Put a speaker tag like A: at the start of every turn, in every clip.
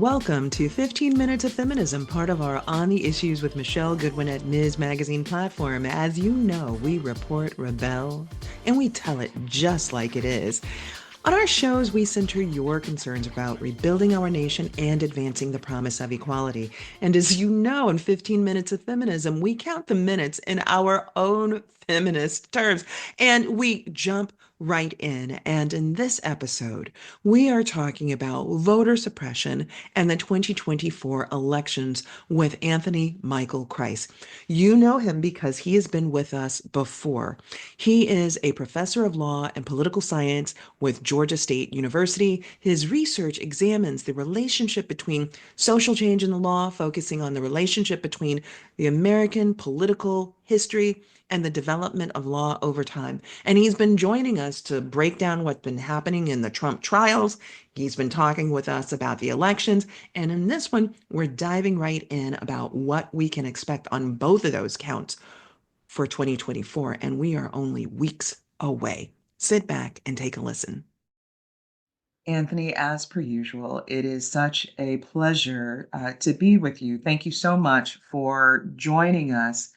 A: Welcome to 15 Minutes of Feminism, part of our On the Issues with Michelle Goodwin at Ms. Magazine platform. As you know, we report, rebel, and we tell it just like it is. On our shows, we center your concerns about rebuilding our nation and advancing the promise of equality. And as you know, in 15 Minutes of Feminism, we count the minutes in our own feminist terms, and we jump right in. And in this episode, we are talking about voter suppression and the 2024 elections with Anthony Michael Kreis. You know him because he has been with us before. He is a professor of law and political science with Georgia State University. His research examines the relationship between social change in the law, focusing on the relationship between the American political history and the development of law over time. And he's been joining us to break down what's been happening in the Trump trials. He's been talking with us about the elections. And in this one, we're diving right in about what we can expect on both of those counts for 2024. And we are only weeks away. Sit back and take a listen. Anthony, as per usual, it is such a pleasure to be with you. Thank you so much for joining us.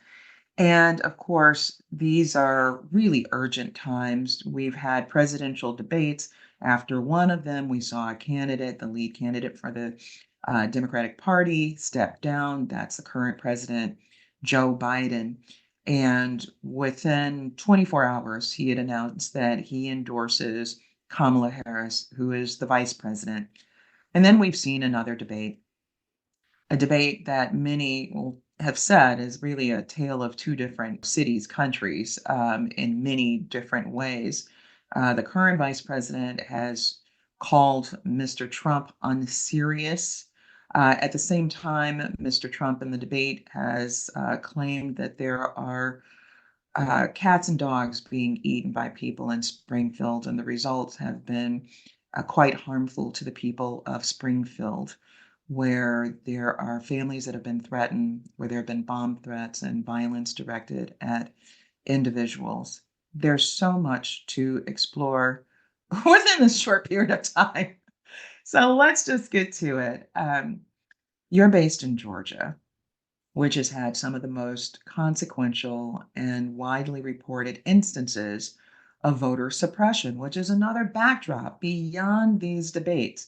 A: And of course, these are really urgent times. We've had presidential debates. After one of them, we saw a candidate, the lead candidate for the Democratic Party, step down. That's the current president, Joe Biden. And within 24 hours, he had announced that he endorses Kamala Harris, who is the vice president. And then we've seen another debate, a debate that many will have said is really a tale of two different cities, countries, in many different ways. The current vice president has called Mr. Trump unserious. At the same time, Mr. Trump in the debate has claimed that there are cats and dogs being eaten by people in Springfield, and the results have been quite harmful to the people of Springfield, where there are families that have been threatened, where there have been bomb threats and violence directed at individuals. There's so much to explore within this short period of time. So let's just get to it. You're based in Georgia, which has had some of the most consequential and widely reported instances of voter suppression, which is another backdrop beyond these debates.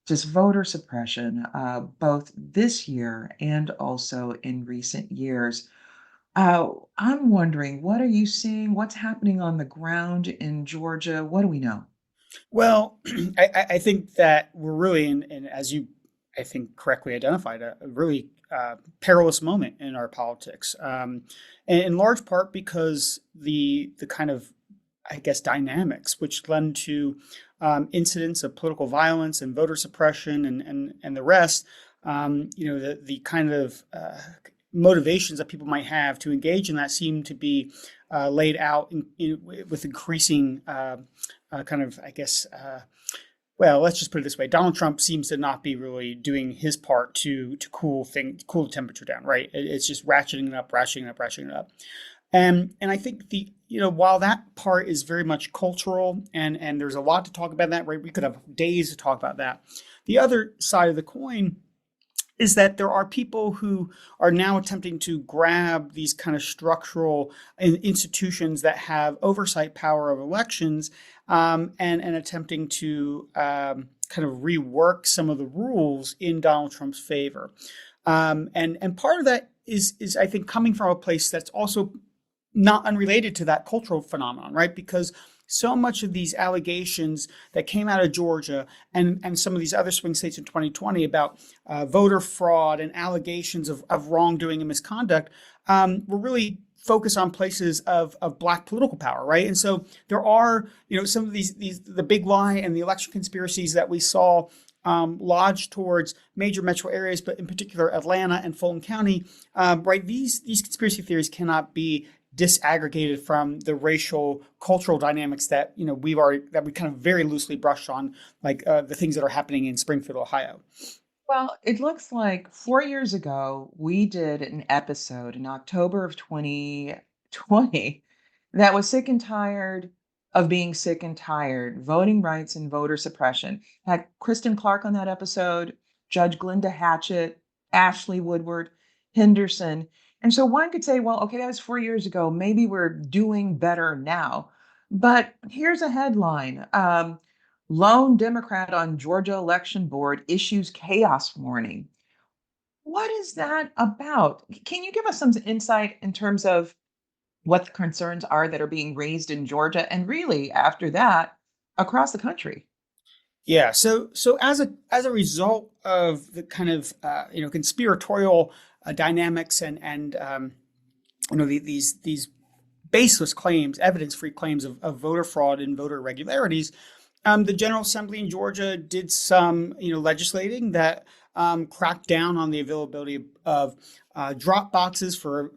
A: Just voter suppression, both this year and also in recent years. I'm wondering, what are you seeing? What's happening on the ground in Georgia? What do we know?
B: Well, I think that we're really in, as you, I think, correctly identified, a really perilous moment in our politics, and in large part because the kind of, I guess, dynamics which lend to incidents of political violence and voter suppression and the rest. The kind of motivations that people might have to engage in that seem to be laid out with increasing kind of, I guess, well, let's just put it this way. Donald Trump seems to not be really doing his part to cool the temperature down, right? It's just ratcheting it up, ratcheting it up. And I think while that part is very much cultural and there's a lot to talk about that, right? We could have days to talk about that. The other side of the coin is that there are people who are now attempting to grab these kind of structural institutions that have oversight power of elections, and attempting to kind of rework some of the rules in Donald Trump's favor. And part of that is I think coming from a place that's also not unrelated to that cultural phenomenon, right? Because so much of these allegations that came out of Georgia and some of these other swing states in 2020 about voter fraud and allegations of wrongdoing and misconduct were really focused on places of Black political power, right? And so there are, some of these the big lie and the election conspiracies that we saw lodged towards major metro areas, but in particular Atlanta and Fulton County, right? These conspiracy theories cannot be disaggregated from the racial cultural dynamics that we kind of very loosely brushed on, like the things that are happening in Springfield, Ohio.
A: Well, it looks like 4 years ago, we did an episode in October of 2020 that was sick and tired of being sick and tired, voting rights and voter suppression. Had Kristen Clark on that episode. Judge Glenda Hatchett, Ashley Woodward, Henderson. And so one could say, well, okay, that was 4 years ago. Maybe we're doing better now. But here's a headline. Lone Democrat on Georgia election board issues chaos warning. What is that about? Can you give us some insight in terms of what the concerns are that are being raised in Georgia and really after that across the country?
B: Yeah. So as a result of the kind of conspiratorial dynamics and these baseless claims, evidence-free claims of voter fraud and voter irregularities, the General Assembly in Georgia did some legislating that cracked down on the availability of drop boxes for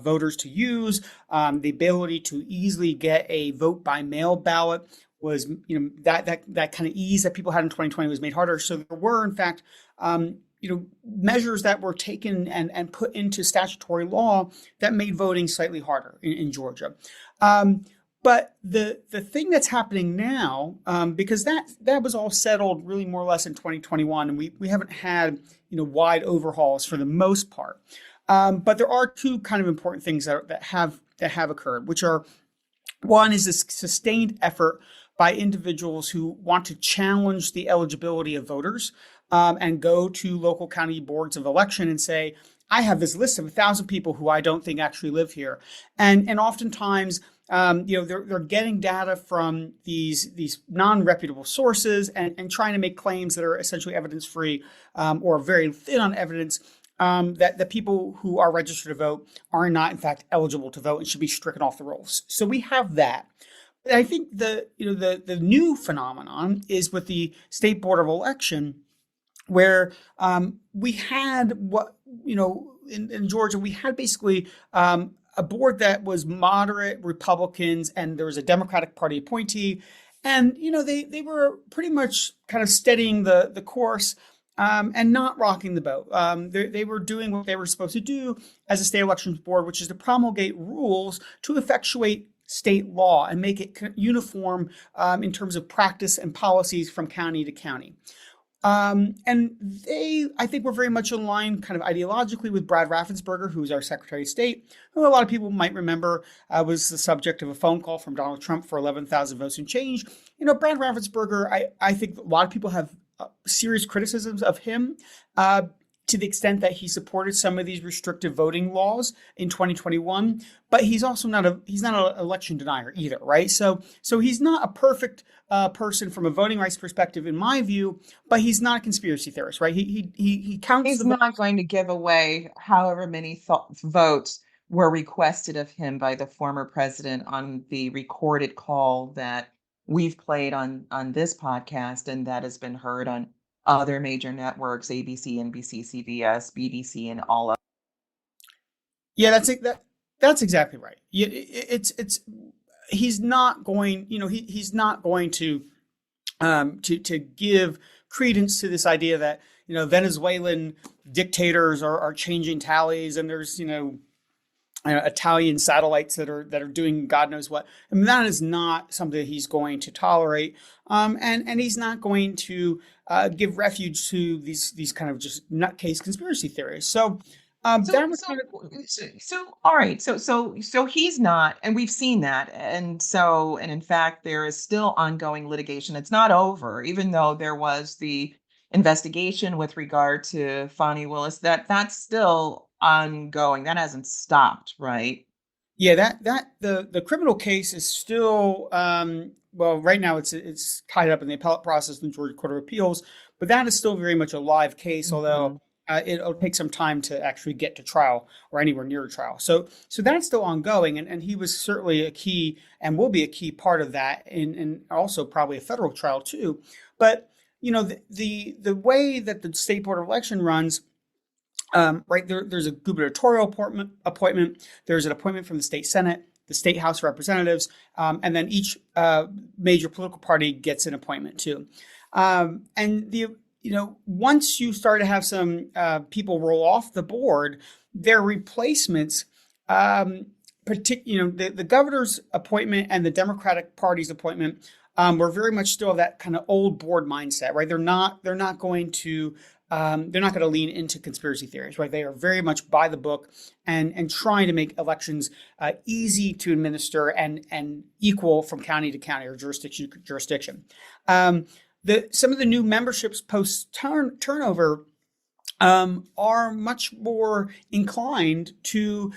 B: voters to use, the ability to easily get a vote by mail ballot was, that kind of ease that people had in 2020 was made harder. So there were, in fact, measures that were taken and put into statutory law that made voting slightly harder in Georgia. But the thing that's happening now, because that was all settled really more or less in 2021, and we haven't had wide overhauls for the most part. But there are two kind of important things that have occurred, which are, one is this sustained effort by individuals who want to challenge the eligibility of voters and go to local county boards of election and say, I have this list of 1,000 people who I don't think actually live here. And oftentimes, they're getting data from these non-reputable sources and trying to make claims that are essentially evidence-free or very thin on evidence, that the people who are registered to vote are not, in fact, eligible to vote and should be stricken off the rolls. So we have that. But I think the new phenomenon is with the State Board of Election, where we had in Georgia, we had basically a board that was moderate Republicans, and there was a Democratic Party appointee, and they were pretty much kind of steadying the course and not rocking the boat. They were doing what they were supposed to do as a state elections board, which is to promulgate rules to effectuate state law and make it uniform in terms of practice and policies from county to county. And they, I think, were very much aligned kind of ideologically with Brad Raffensperger, who's our Secretary of State, who a lot of people might remember was the subject of a phone call from Donald Trump for 11,000 votes and change. Brad Raffensperger, I think a lot of people have serious criticisms of him to the extent that he supported some of these restrictive voting laws in 2021, but he's also not an election denier either, right? So he's not a perfect person from a voting rights perspective, in my view, but he's not a conspiracy theorist, right? He counts.
A: He's not going to give away however many votes were requested of him by the former president on the recorded call that we've played on this podcast and that has been heard on other major networks, ABC, NBC, CBS, BBC, and all of.
B: Yeah, that's exactly right. Yeah, it's he's not going, he's not going to give credence to this idea that Venezuelan dictators are changing tallies and there's Italian satellites that are doing God knows what. I mean, that is not something that he's going to tolerate, and he's not going to give refuge to these kind of just nutcase conspiracy theories. So that was kind of
A: all right. So he's not, and we've seen that, and in fact, there is still ongoing litigation. It's not over, even though there was the investigation with regard to Fani Willis. That's still ongoing. That hasn't stopped, right?
B: Yeah, that the criminal case is still well, right now it's tied up in the appellate process in the Georgia Court of Appeals, but that is still very much a live case, although it'll take some time to actually get to trial or anywhere near a trial. So that's still ongoing, and he was certainly a key and will be a key part of that, and also probably a federal trial too. But the way that the State Board of Election runs. Right there's a gubernatorial appointment. There's an appointment from the state Senate, the state House of Representatives, and then each major political party gets an appointment too. And once you start to have some people roll off the board, their replacements, the governor's appointment and the Democratic Party's appointment we're very much still of that kind of old board mindset, right? They're not going to lean into conspiracy theories, right? They are very much by the book and trying to make elections easy to administer and equal from county to county or jurisdiction to jurisdiction. Some of the new memberships post turnover are much more inclined to,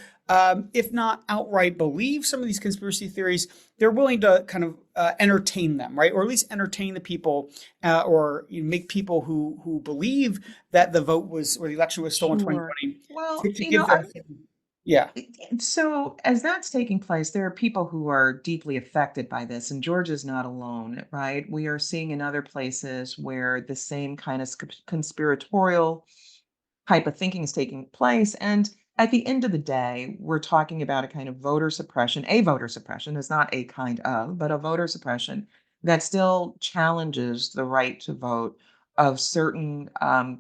B: if not outright believe some of these conspiracy theories, they're willing to kind of entertain them, right? Or at least entertain the people, or make people who believe that the vote was or the election was stolen in
A: Sure.
B: 2020
A: Well,
B: to give them, yeah.
A: so as that's taking place, there are people who are deeply affected by this, and Georgia's not alone, right? We are seeing in other places where the same kind of conspiratorial type of thinking is taking place. And at the end of the day, we're talking about a kind of voter suppression, a voter suppression is not a kind of, but a voter suppression that still challenges the right to vote of certain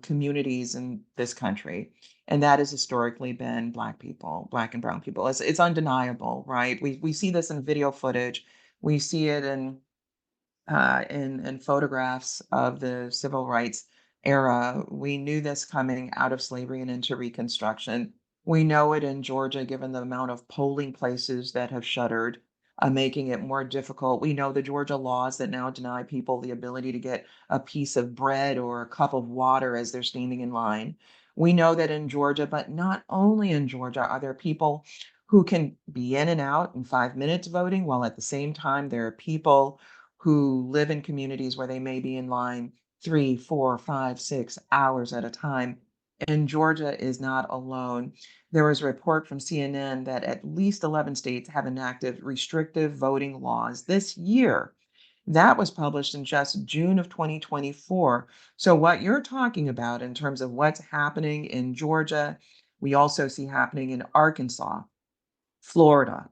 A: communities in this country. And that has historically been Black people, Black and Brown people. It's undeniable, right? We see this in video footage. We see it in photographs of the civil rights era. We knew this coming out of slavery and into Reconstruction. We know it in Georgia, given the amount of polling places that have shuttered, making it more difficult. We know the Georgia laws that now deny people the ability to get a piece of bread or a cup of water as they're standing in line. We know that in Georgia, but not only in Georgia, are there people who can be in and out in 5 minutes voting, while at the same time, there are people who live in communities where they may be in line 3, 4, 5, 6 hours at a time. And Georgia is not alone. There was a report from CNN that at least 11 states have enacted restrictive voting laws this year. That was published in just June of 2024. So, what you're talking about in terms of what's happening in Georgia, we also see happening in Arkansas, Florida,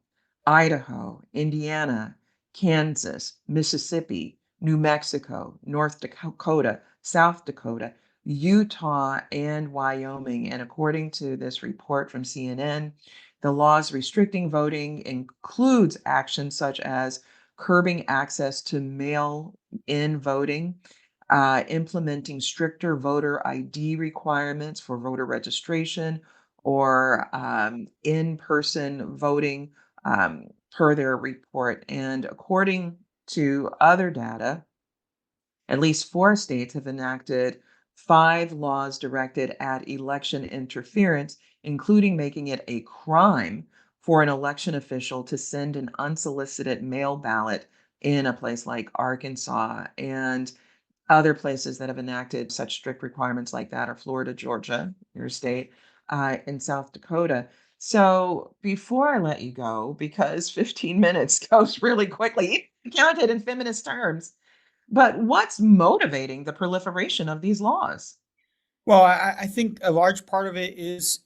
A: Idaho, Indiana, Kansas, Mississippi, New Mexico, North Dakota, South Dakota, Utah, and Wyoming. And according to this report from CNN, the laws restricting voting includes actions such as curbing access to mail-in voting, implementing stricter voter ID requirements for voter registration, or in-person voting, per their report. And according to other data, at least 4 states have enacted 5 laws directed at election interference, including making it a crime for an election official to send an unsolicited mail ballot in a place like Arkansas. And other places that have enacted such strict requirements like that are Florida, Georgia, your state, and South Dakota. So before I let you go, because 15 minutes goes really quickly, counted in feminist terms, but what's motivating the proliferation of these laws?
B: Well, I think a large part of it is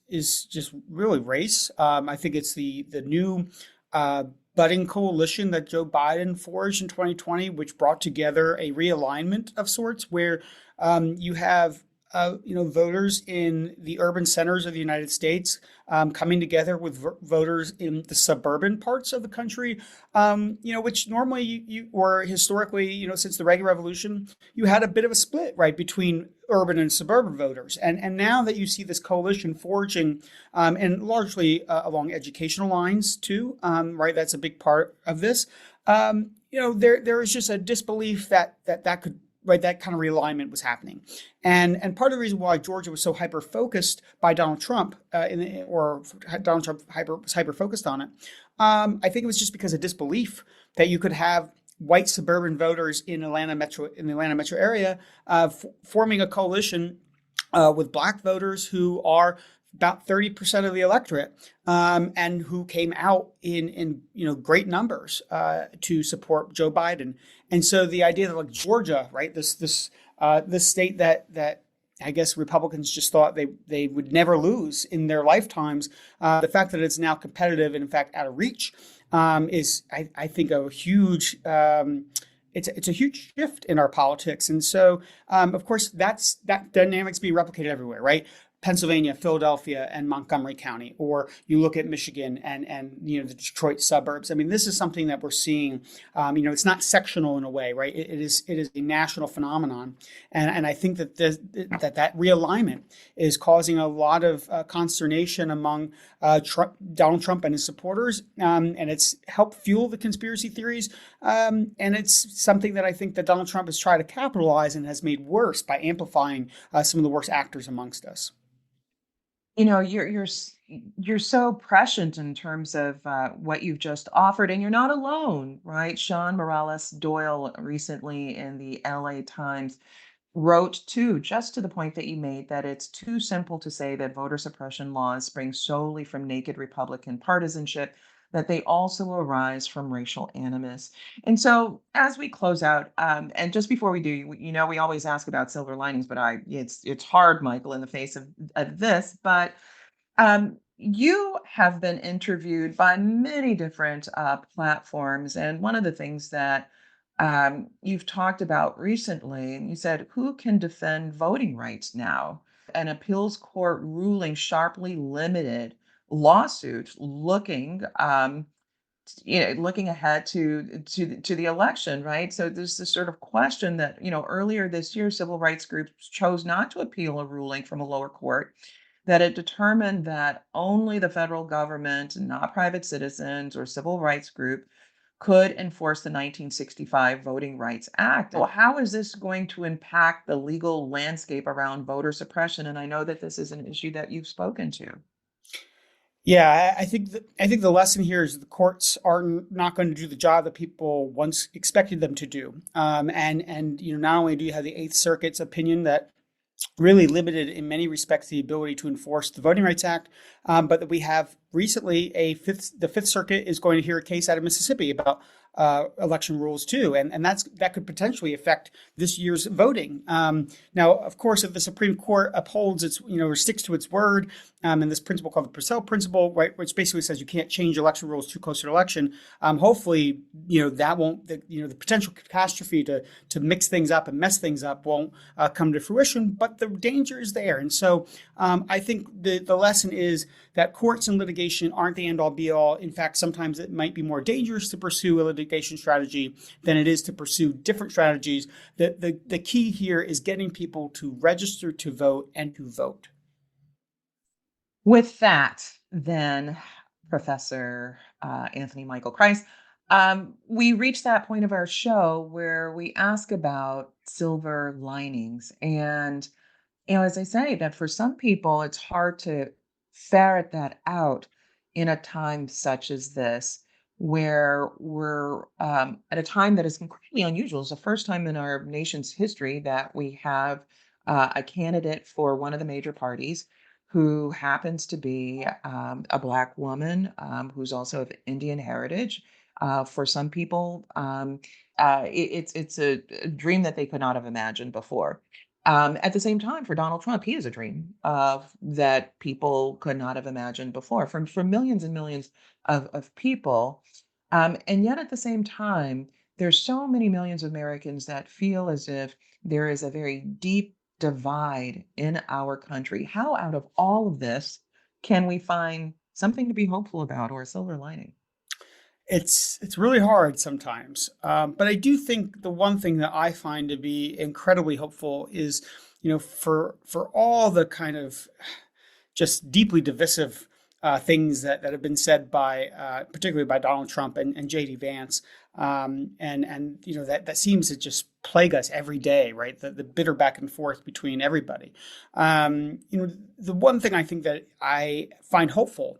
B: just really race. I think it's the new uh, budding coalition that Joe Biden forged in 2020, which brought together a realignment of sorts, where you have voters in the urban centers of the United States coming together with voters in the suburban parts of the country, which normally or historically, since the Reagan Revolution, you had a bit of a split, right, between urban and suburban voters. And now that you see this coalition forging, and largely along educational lines too, right, that's a big part of this. There is just a disbelief that could, right, that kind of realignment was happening, and part of the reason why Georgia was so hyper focused by Donald Trump, or Donald Trump was hyper focused on it. I think it was just because of disbelief that you could have white suburban voters in the Atlanta metro area, forming a coalition with Black voters who are about 30% of the electorate, and who came out in great numbers to support Joe Biden. And so the idea that, like, Georgia, right, this state that I guess Republicans just thought they would never lose in their lifetimes, the fact that it's now competitive and in fact out of reach, is I think a huge it's a huge shift in our politics. And so, of course, that dynamic's being replicated everywhere, right? Pennsylvania, Philadelphia, and Montgomery County, or you look at Michigan and the Detroit suburbs. I mean, this is something that we're seeing. It's not sectional in a way, right? It is a national phenomenon, and I think that that realignment is causing a lot of consternation among Donald Trump and his supporters, and it's helped fuel the conspiracy theories. And it's something that I think that Donald Trump has tried to capitalize and has made worse by amplifying some of the worst actors amongst us.
A: You're so prescient in terms of what you've just offered, and you're not alone, right? Sean Morales Doyle recently in the LA Times wrote too, just to the point that you made, that it's too simple to say that voter suppression laws spring solely from naked Republican partisanship, that they also arise from racial animus. And so, as we close out, and just before we do, we always ask about silver linings, but it's hard, Michael, in the face of this. But you have been interviewed by many different platforms, and one of the things that you've talked about recently, and you said, who can defend voting rights now? An appeals court ruling sharply limited lawsuits looking ahead to the election, right? So there's this sort of question that, earlier this year, civil rights groups chose not to appeal a ruling from a lower court that it determined that only the federal government, not private citizens or civil rights group, could enforce the 1965 Voting Rights Act. Well, how is this going to impact the legal landscape around voter suppression? And I know that this is an issue that you've spoken to.
B: Yeah, I think the lesson here is the courts are not going to do the job that people once expected them to do. And not only do you have the Eighth Circuit's opinion that really limited in many respects the ability to enforce the Voting Rights Act, but that we have recently the Fifth Circuit is going to hear a case out of Mississippi about election rules too, and that could potentially affect this year's voting. Now, of course, if the Supreme Court upholds its or sticks to its word, and this principle called the Purcell principle, right, which basically says you can't change election rules too close to an election, hopefully that won't the potential catastrophe to mix things up and mess things up won't come to fruition, but the danger is there. And so I think the lesson is that courts and litigation aren't the end all be all. In fact, sometimes it might be more dangerous to pursue a litigation strategy than it is to pursue different strategies. The key here is getting people to register to vote and to vote.
A: With that, then, Professor Anthony Michael Kreis, we reach that point of our show where we ask about silver linings. And, as I say, that for some people, it's hard to ferret that out in a time such as this, where we're at a time that is incredibly unusual. It's the first time in our nation's history that we have a candidate for one of the major parties who happens to be a Black woman who's also of Indian heritage. For some people, it's a dream that they could not have imagined before. At the same time, for Donald Trump, he is a dream that people could not have imagined before for millions and millions of people. And yet at the same time, there's so many millions of Americans that feel as if there is a very deep divide in our country. How out of all of this can we find something to be hopeful about or a silver lining?
B: It's really hard sometimes, but I do think the one thing that I find to be incredibly hopeful is, for all the kind of just deeply divisive things that have been said by particularly by Donald Trump and JD Vance, and that seems to just plague us every day, right? The bitter back and forth between everybody. The one thing I think that I find hopeful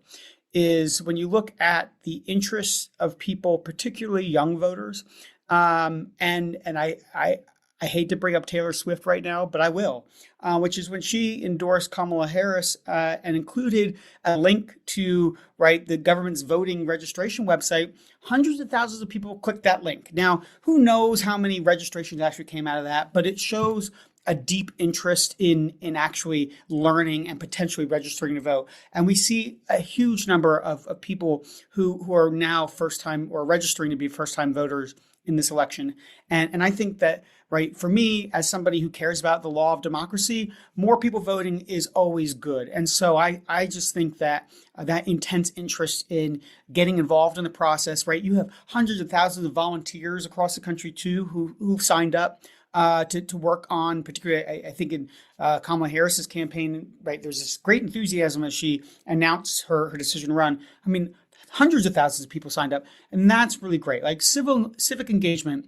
B: is when you look at the interests of people, particularly young voters, and I hate to bring up Taylor Swift right now, but I will, which is when she endorsed Kamala Harris and included a link to the government's voting registration website. Hundreds of thousands of people clicked that link. Now, who knows how many registrations actually came out of that, but it shows a deep interest in actually learning and potentially registering to vote. And we see a huge number of people who are now first time or registering to be first time voters in this election. And I think that, right, for me, as somebody who cares about the law of democracy, more people voting is always good. And so I just think that that intense interest in getting involved in the process, right? You have hundreds of thousands of volunteers across the country too who've signed up to work on, particularly, I think in Kamala Harris's campaign, right? There's this great enthusiasm as she announced her decision to run. I mean, hundreds of thousands of people signed up, and that's really great. Like civic engagement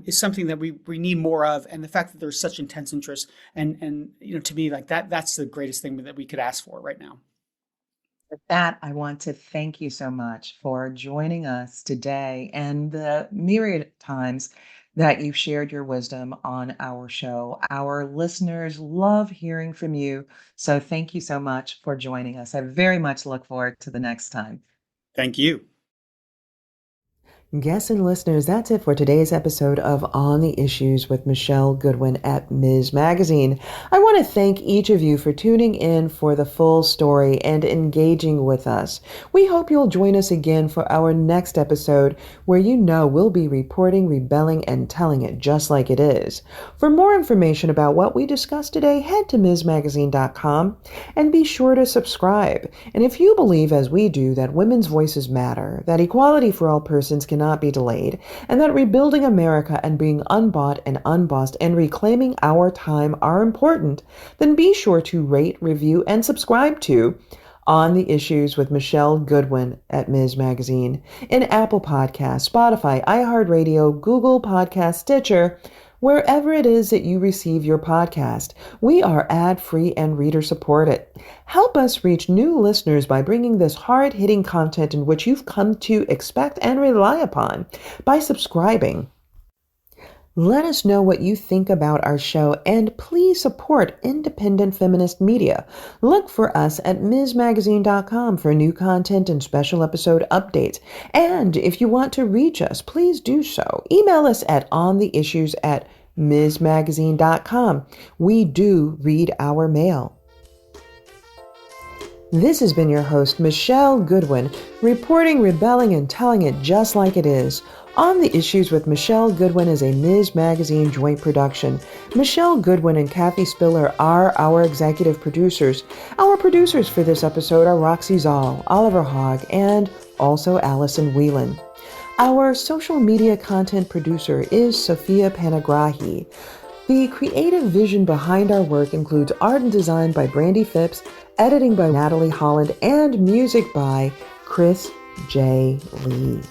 B: is something that we need more of, and the fact that there's such intense interest, and to me, like that's the greatest thing that we could ask for right now.
A: With that, I want to thank you so much for joining us today and the myriad times that you've shared your wisdom on our show. Our listeners love hearing from you. So thank you so much for joining us. I very much look forward to the next time.
B: Thank you.
A: Guests and listeners, that's it for today's episode of On the Issues with Michelle Goodwin at Ms. Magazine. I want to thank each of you for tuning in for the full story and engaging with us. We hope you'll join us again for our next episode where we'll be reporting, rebelling, and telling it just like it is. For more information about what we discussed today, head to MsMagazine.com and be sure to subscribe. And if you believe, as we do, that women's voices matter, that equality for all persons cannot be delayed, and that rebuilding America and being unbought and unbossed and reclaiming our time are important, then be sure to rate, review, and subscribe to On the Issues with Michelle Goodwin at Ms. Magazine in Apple Podcasts, Spotify, iHeartRadio, Google Podcasts, Stitcher, wherever it is that you receive your podcast. We are ad-free and reader-supported. Help us reach new listeners by bringing this hard-hitting content in which you've come to expect and rely upon by subscribing. Let us know what you think about our show, and please support independent feminist media. Look for us at MsMagazine.com for new content and special episode updates. And if you want to reach us, please do so. Email us at ontheissues@MsMagazine.com. We do read our mail. This has been your host, Michelle Goodwin, reporting, rebelling, and telling it just like it is. On the Issues with Michelle Goodwin is a Ms. Magazine joint production. Michelle Goodwin and Kathy Spiller are our executive producers. Our producers for this episode are Roxy Zoll, Oliver Hogg, and also Allison Whelan. Our social media content producer is Sophia Panagrahi. The creative vision behind our work includes art and design by Brandy Phipps, editing by Natalie Holland, and music by Chris J. Lee.